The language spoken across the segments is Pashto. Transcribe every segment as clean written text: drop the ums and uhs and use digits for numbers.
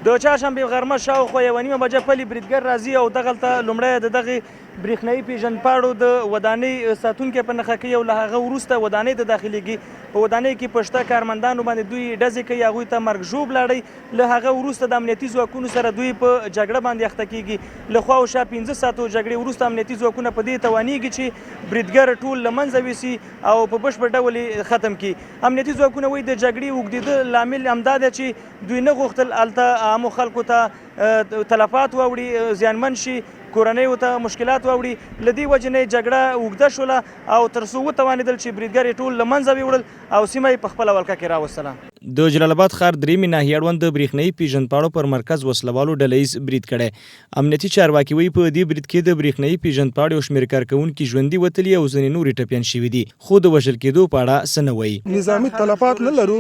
د چهارشنبې غرمه شاوخوا 1:30 بجه پلي بریدګر راځي او دغلته لومړی د دغې برېښنایي پیژندپاړو د ودانۍ ساتونکی په نښه کوي او له هغه وروسته ودانۍ ته داخلېږي. په ودانۍ کې په شته کارمندانو باندې دوی ډزې کوي، هغوی ته مرګ ژوب لاړی. له هغه وروسته د امنیتي ځواکونو سره دوی په جګړه باندې اخته کېږي. له خوا او شا 15 ساعتو جګړې وروسته امنیتي ځواکونه په دې توانېږي چې بریدګر ټول له منځه یوسي او په بشپړ ډول یې ختم کړي. امنیتي ځواکونه وایي د جګړې اوږدېده لامل همدا دی چې دوی نه غوښتل هلته عامو خلکو ته تلفات واوړي، زیانمن شي، کورنیو ته مشکلات واوړي. له دې وجې نه جګړه اوږده شوله او تر څو وتوانېدل چې بریدګر یې ټول له منځه ویوړل او سیمه یې په خپله ولکه کې راوستله. د جلال آباد ښار درېیمې ناحیې اړوند د برېښنایي پیژندپاړو پر مرکز وسلوالو ډله ییز برید کړی. امنیتي چارواکي وایي په دې برید کې د برېښنایي پیژندپاړو یو شمېر کارکوونکي ژوندي وتلي او ځینې نورې ټپیان شوي دي، خو د وژل کېدو په اړه څه نه وایي. نظامي تلفات نه لرو،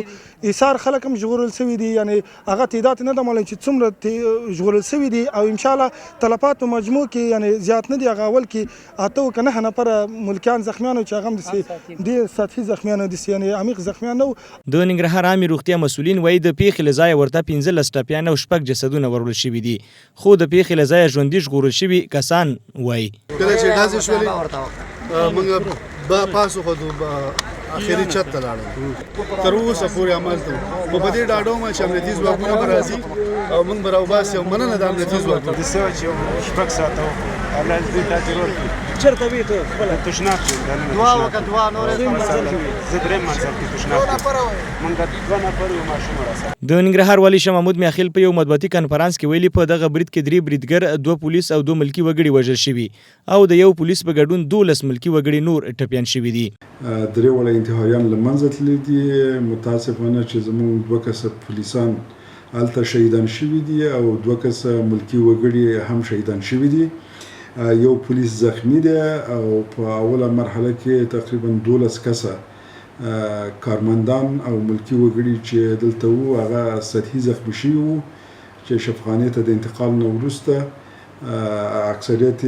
ایثار خلک هم ژغورل شوي دي، یعنې هغه تعداد نه ده معلوم چې څومره ژغورل شوي دي او انشاءالله تلفات په مجموع کې یعنې زیات نه دي. هغه اول کې 8 که 9 نفره ملکیان زخمیان چې هغه هم داسې ډېر سطحي زخمیان داسې یعنې عمیق زخمیان نه وو. د ننګرهار عامې روغتیا مسؤلین وایي د پیښې له ځایه ورته 15 ټپیان او 6 جسدونه وړل شوي دي، خو د پیښې له ځایه ژوندي ژغورل شوي کسان وایي کله چې ډزې شولې موږ پاسو خو اخري چت ته لاړو، تر اوسه پورې همالته وو. په دې ډاډه وم چې امنیتي ځواکونه به راځي او موږ به راوباسي او مننه د امنیتي ځواکونو. د څه چې 6 ساعته وو الله دې ته ضرور کړي. چېرته وې ته خپله؟ تشناب کې دوه وکه دوه نورې زه درېیم منزل کې تشناب کې موږ 2 نفر یو ماشوم راسره. د ننګرهار والي شاه محمود میاخیل په یو مطبوعاتي کنفرانس کې ویلي په دغه برید کې 3 بریدګر، 2 پولیس او 2 ملکي وګړي وژل شوي او د یو پولیس په ګډون 12 ملکي وګړي نور ټپیان شوي دي. درې وړه انتحاریان له منځه تللي دي. متاسفانه چې زموږ 2 کسه پولیسان هلته شهیدان شوي دي او 2 کسه ملکي وګړي هم شهیدان شوي دي. یو پولیس زخمی دی او په اوله مرحله کې تقریبا 12 کسه کارمندان او ملکي وګړي چې دلته وو هغه سطحي زخمی شوي وو چې شفاخانې ته د انتقال نه وروسته اکثریت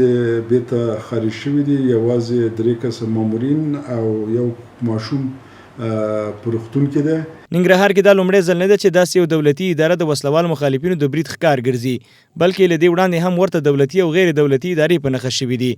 بیرته خارج شوي دي. یوازې 3 کسه مامورین او یو ماشوم په روغتون کې ده. ننګرهار کې دا لومړی ځل نه ده چې داسې یو دولتي اداره د وسلوال مخالفینو د برید ښکار ګرځي، بلکې له دې وړاندې هم ورته دولتي او غیر دولتي ادارې په نښه شوي دي.